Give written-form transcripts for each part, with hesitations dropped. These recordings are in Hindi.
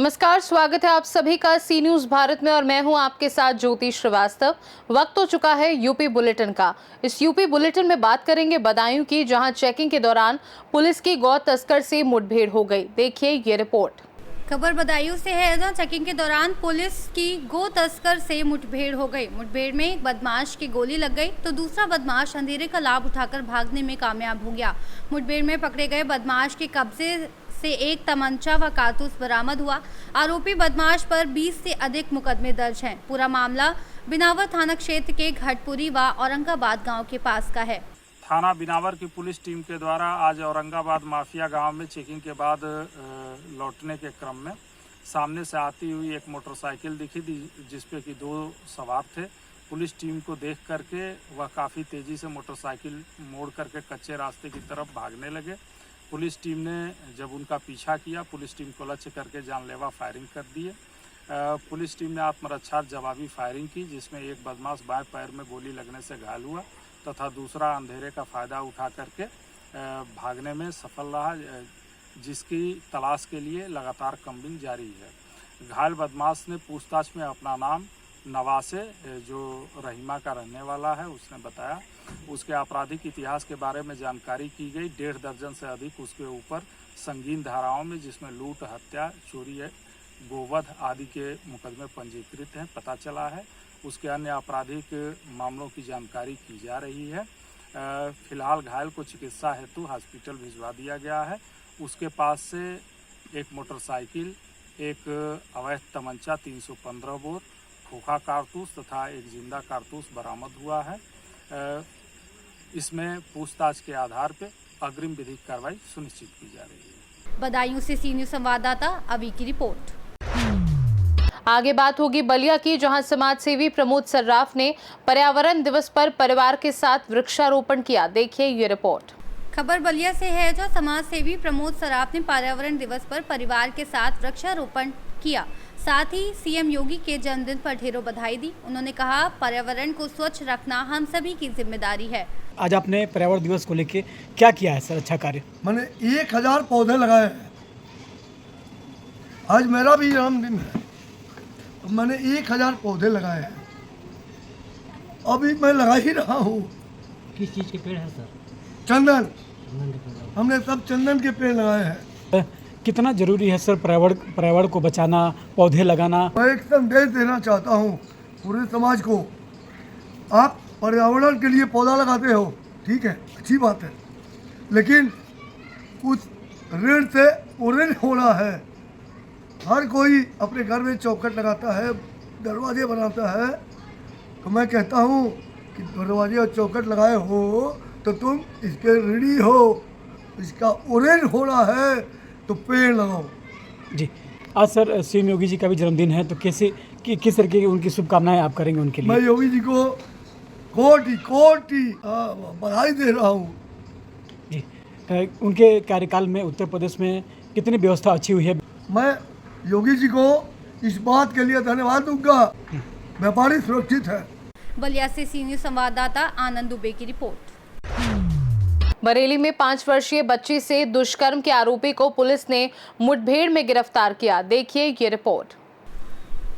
नमस्कार, स्वागत है आप सभी का सी न्यूज भारत में और मैं हूं आपके साथ ज्योति श्रीवास्तव। वक्त हो चुका है यूपी बुलेटिन का। इस यूपी बुलेटिन में बात करेंगे बदायूं की, जहां चेकिंग के दौरान पुलिस की गौ तस्कर से मुठभेड़ हो गई। देखिए ये रिपोर्ट। खबर बदायूं से है, जहां चेकिंग के दौरान पुलिस की गो तस्कर से मुठभेड़ हो गई। मुठभेड़ में एक बदमाश की गोली लग गई तो दूसरा बदमाश अंधेरे का लाभ उठाकर भागने में कामयाब हो गया। मुठभेड़ में पकड़े गए बदमाश के कब्जे से एक तमंचा व कारतूस बरामद हुआ। आरोपी बदमाश पर 20 से अधिक मुकदमे दर्ज हैं। पूरा मामला बिनावर थाना क्षेत्र के घटपुरी व औरंगाबाद गाँव के पास का है। थाना बिनावर की पुलिस टीम के द्वारा आज औरंगाबाद माफिया गांव में चेकिंग के बाद लौटने के क्रम में सामने से आती हुई एक मोटरसाइकिल दिखी थी, जिसपे कि 2 सवार थे। पुलिस टीम को देख करके वह काफ़ी तेज़ी से मोटरसाइकिल मोड़ करके कच्चे रास्ते की तरफ भागने लगे। पुलिस टीम ने जब उनका पीछा किया, पुलिस टीम को लक्ष्य करके जानलेवा फायरिंग कर दिए। पुलिस टीम ने आत्मरक्षा जवाबी फायरिंग की, जिसमें एक बदमाश बाएं पैर में गोली लगने से घायल हुआ तथा दूसरा अंधेरे का फ़ायदा उठा करके भागने में सफल रहा, जिसकी तलाश के लिए लगातार कम्बिंग जारी है। घायल बदमाश ने पूछताछ में अपना नाम नवासे, जो रहीमा का रहने वाला है, उसने बताया। उसके आपराधिक इतिहास के बारे में जानकारी की गई। 1.5 दर्जन से अधिक उसके ऊपर संगीन धाराओं में, जिसमें लूट, हत्या, चोरी, गोवध आदि के मुकदमे पंजीकृत हैं, पता चला है। उसके अन्य आपराधिक मामलों की जानकारी की जा रही है। फिलहाल घायल को चिकित्सा हेतु हॉस्पिटल भिजवा दिया गया है। उसके पास से एक मोटरसाइकिल, एक अवैध तमंचा 315 बोर, खोखा कारतूस तथा एक जिंदा कारतूस बरामद हुआ है। इसमें पूछताछ के आधार पर अग्रिम विधिक कार्रवाई सुनिश्चित की जा रही है। बदायूं से सी न्यूज संवाददाता अभी की रिपोर्ट। आगे बात होगी बलिया की, जहां समाज सेवी प्रमोद सर्राफ ने पर्यावरण दिवस पर परिवार के साथ वृक्षारोपण किया। देखिए ये रिपोर्ट। खबर बलिया से है, जहां समाज सेवी प्रमोद सर्राफ ने पर्यावरण दिवस पर परिवार के साथ वृक्षारोपण किया। साथ ही सीएम योगी के जन्मदिन पर ढेरों बधाई दी। उन्होंने कहा, पर्यावरण को स्वच्छ रखना हम सभी की जिम्मेदारी है। आज आपने पर्यावरण दिवस को लेकर क्या किया है सर? अच्छा कार्य। मैंने 1000 पौधे लगाए हैं। आज मेरा भी जन्मदिन है, तो मैंने 1000 पौधे लगाए हैं। अभी मैं लगा ही रहा हूँ। किस चीज़ के पेड़ है सर? चंदन। हमने सब चंदन के पेड़ लगाए हैं। कितना जरूरी है सर पर्यावरण को बचाना, पौधे लगाना? मैं एक संदेश देना चाहता हूँ पूरे समाज को। आप पर्यावरण के लिए पौधा लगाते हो, ठीक है, अच्छी बात है, लेकिन कुछ ऋण से ऋण हो रहा है। हर कोई अपने घर में चौखट लगाता है, दरवाजे बनाता है, तो मैं कहता हूँ कि दरवाजे और चौखट लगाए हो तो तुम इसके ऋणी हो। इसका ऋण हो रहा है तो पेड़ लगाओ। जी, आज सर सीएम योगी जी का भी जन्मदिन है, तो किस तरीके की उनकी शुभकामनाएं आप करेंगे उनके लिए? मैं योगी जी को कोटि बधाई दे रहा हूँ। जी, उनके कार्यकाल में उत्तर प्रदेश में कितनी व्यवस्था अच्छी हुई है? मैं योगी जी को इस बात के लिए धन्यवाद दूंगा। व्यापारी सुरक्षित है। बलिया से सी न्यूज संवाददाता आनंद दुबे की रिपोर्ट। बरेली में 5 वर्षीय बच्ची से दुष्कर्म के आरोपी को पुलिस ने मुठभेड़ में गिरफ्तार किया। देखिए ये रिपोर्ट।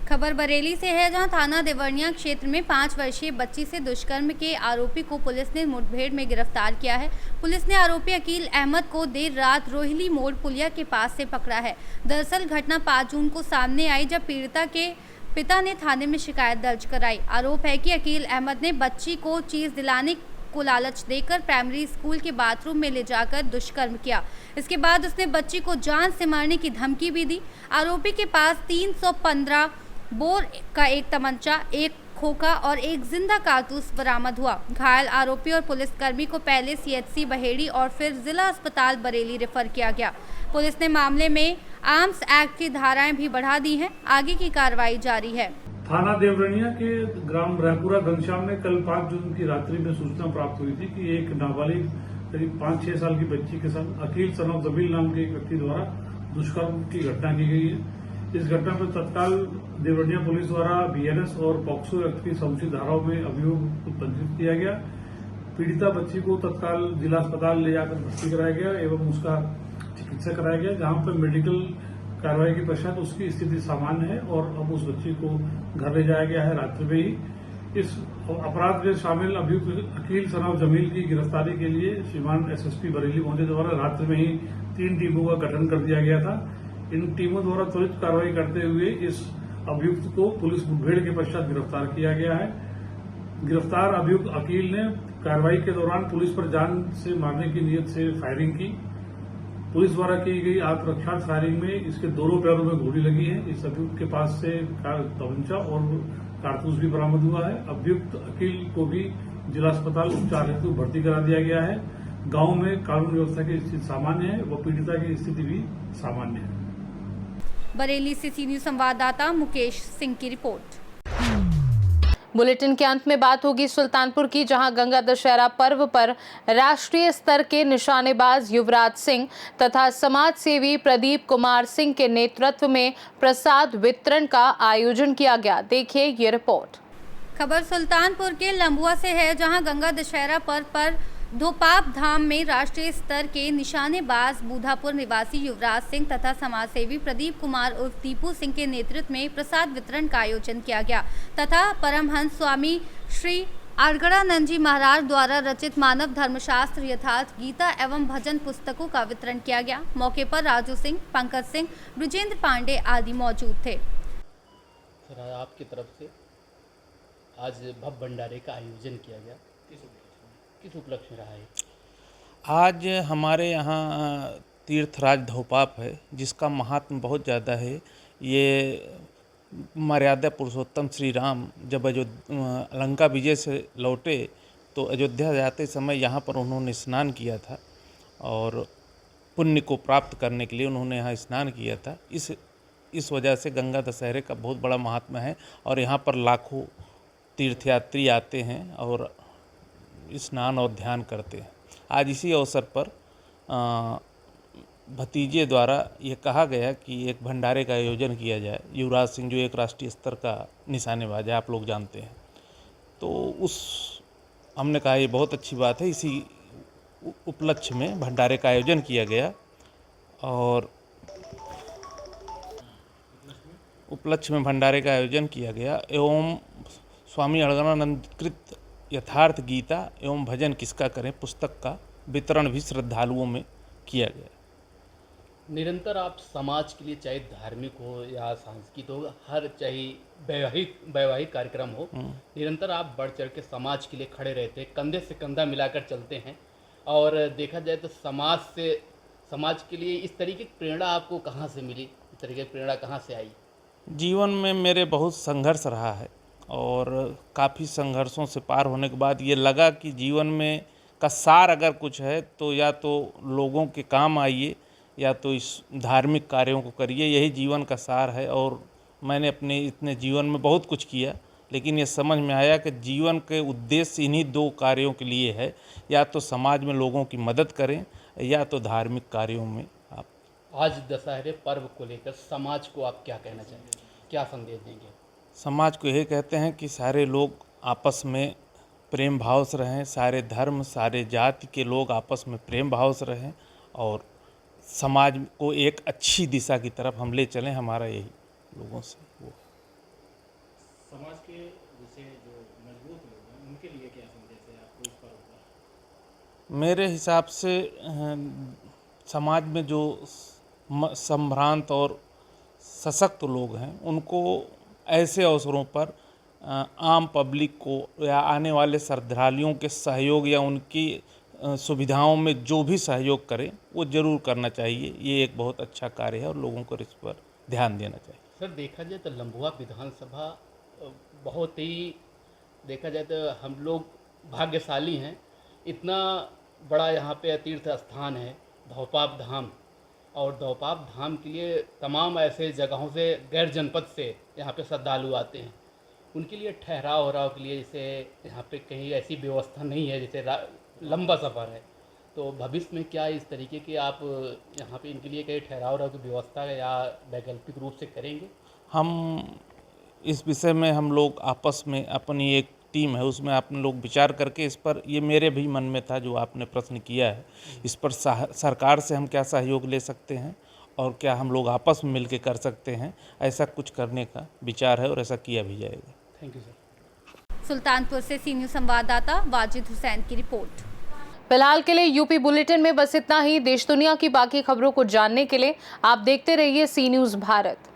खबर बरेली से है, जहां थाना देवरिया क्षेत्र में 5 वर्षीय बच्ची से दुष्कर्म के आरोपी को पुलिस ने मुठभेड़ में गिरफ्तार किया है। पुलिस ने आरोपी अकील अहमद को देर रात रोहिली मोड़ पुलिया के पास से पकड़ा है। दरअसल घटना 5 जून को सामने आई, जब पीड़िता के पिता ने थाने में शिकायत दर्ज कराई। आरोप है कि अकील अहमद ने बच्ची को चीज दिलाने को लालच देकर प्राइमरी स्कूल के बाथरूम में ले जाकर दुष्कर्म किया। इसके बाद उसने बच्ची को जान से मारने की धमकी भी दी। आरोपी के पास 315 बोर का एक तमंचा, एक खोखा और एक जिंदा कारतूस बरामद हुआ। घायल आरोपी और पुलिसकर्मी को पहले सीएचसी बहेड़ी और फिर जिला अस्पताल बरेली रेफर किया गया। पुलिस ने मामले में आर्म्स एक्ट की धाराएं भी बढ़ा दी हैं। आगे की कार्रवाई जारी है। थाना देवरनिया के ग्राम रायपुरा घनश्याम में कल 5 जून की रात्रि में सूचना प्राप्त हुई थी कि एक नाबालिग करीब 5-6 साल की बच्ची के साथ अकील सनफ जबील नाम के एक व्यक्ति द्वारा दुष्कर्म की घटना की गई है। इस घटना पर तत्काल देवरनिया पुलिस द्वारा बीएनएस और पॉक्सो एक्ट की समुचित धाराओं में अभियोग पंजीकृत किया गया। पीड़िता बच्ची को तत्काल जिला अस्पताल ले जाकर भर्ती कराया गया एवं उसका चिकित्सा कराया गया, जहां पर मेडिकल कार्रवाई के पश्चात उसकी स्थिति सामान्य है और अब उस बच्ची को घर ले जाया गया है रात्रि में ही। इस अपराध में शामिल अभियुक्त अकील सनौफ जमील की गिरफ्तारी के लिए श्रीमान एसएसपी बरेली महोदय द्वारा रात्रि में ही 3 टीमों का गठन कर दिया गया था। इन टीमों द्वारा त्वरित कार्रवाई करते हुए इस अभियुक्त को पुलिस मुठभेड़ के पश्चात गिरफ्तार किया गया है। गिरफ्तार अभियुक्त अकील ने कार्रवाई के दौरान पुलिस पर जान से मारने की नीयत से फायरिंग की। पुलिस द्वारा की गई आत्मरक्षा फायरिंग में इसके दोनों पैरों में गोली लगी है। इस अभियुक्त के पास से तमंचा और कारतूस भी बरामद हुआ है। अभियुक्त अकील को भी जिला अस्पताल उपचार हेतु भर्ती करा दिया गया है। गांव में कानून व्यवस्था की स्थिति सामान्य है व पीड़िता की स्थिति भी सामान्य है। बरेली से सी न्यूज संवाददाता मुकेश सिंह की रिपोर्ट। बुलेटिन के अंत में बात होगी सुल्तानपुर की, जहां गंगा दशहरा पर्व पर राष्ट्रीय स्तर के निशानेबाज युवराज सिंह तथा समाज सेवी प्रदीप कुमार सिंह के नेतृत्व में प्रसाद वितरण का आयोजन किया गया। देखिए ये रिपोर्ट। खबर सुल्तानपुर के लंबुआ से है, जहां गंगा दशहरा पर्व पर धोपाप धाम में राष्ट्रीय स्तर के निशानेबाज बूढ़ापुर निवासी युवराज सिंह तथा समाजसेवी प्रदीप कुमार उर्फ दीपू सिंह के नेतृत्व में प्रसाद वितरण का आयोजन किया गया तथा परमहंस स्वामी श्री आड़गड़ानंद जी महाराज द्वारा रचित मानव धर्मशास्त्र यथार्थ गीता एवं भजन पुस्तकों का वितरण किया गया। मौके पर राजू सिंह, पंकज सिंह, ब्रजेंद्र पांडे आदि मौजूद थे। सर, आपकी तरफ से आज भव्य भंडारे का आयोजन किया गया, किस उपलक्ष्य में रहा है? आज हमारे यहाँ तीर्थराज धोपाप है, जिसका महात्म बहुत ज़्यादा है। ये मर्यादा पुरुषोत्तम श्री राम जब लंका विजय से लौटे तो अयोध्या जाते समय यहाँ पर उन्होंने स्नान किया था और पुण्य को प्राप्त करने के लिए उन्होंने यहाँ स्नान किया था। इस वजह से गंगा दशहरे का बहुत बड़ा महात्मा है और यहाँ पर लाखों तीर्थयात्री आते हैं और स्नान और ध्यान करते हैं। आज इसी अवसर पर भतीजे द्वारा ये कहा गया कि एक भंडारे का आयोजन किया जाए। युवराज सिंह जो एक राष्ट्रीय स्तर का निशानेबाज है, आप लोग जानते हैं, तो हमने कहा ये बहुत अच्छी बात है। इसी उपलक्ष्य में भंडारे का आयोजन किया गया और उपलक्ष्य में भंडारे का आयोजन किया गया एवं स्वामी अड़गड़ानंद कृत यथार्थ गीता एवं भजन किसका करें पुस्तक का वितरण भी श्रद्धालुओं में किया गया। निरंतर आप समाज के लिए, चाहे धार्मिक हो या सांस्कृतिक हो, हर चाहे वैवाहिक कार्यक्रम हो, निरंतर आप बढ़ चढ़ के समाज के लिए खड़े रहते हैं, कंधे से कंधा मिलाकर चलते हैं। और देखा जाए तो समाज के लिए इस तरीके की प्रेरणा आपको कहाँ से मिली? इस तरीके की प्रेरणा कहाँ से आई? जीवन में मेरे बहुत संघर्ष रहा है और काफ़ी संघर्षों से पार होने के बाद ये लगा कि जीवन में का सार अगर कुछ है तो या तो लोगों के काम आइए या तो इस धार्मिक कार्यों को करिए, यही जीवन का सार है। और मैंने अपने इतने जीवन में बहुत कुछ किया, लेकिन ये समझ में आया कि जीवन के उद्देश्य इन्हीं 2 कार्यों के लिए है, या तो समाज में लोगों की मदद करें या तो धार्मिक कार्यों में आप। आज दशहरे पर्व को लेकर समाज को आप क्या कहना चाहेंगे, क्या संदेश देंगे? समाज को यही कहते हैं कि सारे लोग आपस में प्रेम भाव से रहें, सारे धर्म सारे जाति के लोग आपस में प्रेम भाव से रहें और समाज को एक अच्छी दिशा की तरफ हम ले चलें। हमारा यही लोगों से वो। समाज के जैसे जो मजबूत लोग हैं उनके लिए क्या संदेश है आपको इस पर्व पर? मेरे हिसाब से समाज में जो संभ्रांत और सशक्त लोग हैं उनको ऐसे अवसरों पर आम पब्लिक को या आने वाले श्रद्धालुओं के सहयोग या उनकी सुविधाओं में जो भी सहयोग करें वो ज़रूर करना चाहिए। ये एक बहुत अच्छा कार्य है और लोगों को इस पर ध्यान देना चाहिए। सर, देखा जाए तो लंबुआ विधानसभा बहुत ही, देखा जाए तो हम लोग भाग्यशाली हैं। इतना बड़ा यहाँ पे तीर्थ स्थान है धोपाप धाम, और धोपाप धाम के लिए तमाम ऐसे जगहों से, गैर जनपद से यहाँ पे श्रद्धालु आते हैं। उनके लिए ठहराव वहराव के लिए जैसे यहाँ पे कहीं ऐसी व्यवस्था नहीं है, जैसे लंबा सफ़र है, तो भविष्य में क्या इस तरीके की आप यहाँ पे इनके लिए कहीं ठहराव वहराव की व्यवस्था या वैकल्पिक रूप से करेंगे? हम इस विषय में हम लोग आपस में अपनी एक टीम है, उसमें आपने लोग विचार करके इस पर, ये मेरे भी मन में था जो आपने प्रश्न किया है, इस पर सरकार से हम क्या सहयोग ले सकते हैं और क्या हम लोग आपस में मिलकर कर सकते हैं, ऐसा कुछ करने का विचार है और ऐसा किया भी जाएगा। Thank you sir. सुल्तानपुर से सी न्यूज़ संवाददाता वाजिद हुसैन की रिपोर्ट। फिलहाल के लिए यूपी बुलेटिन में बस इतना ही। देश दुनिया की बाकी खबरों को जानने के लिए आप देखते रहिए सी न्यूज़ भारत।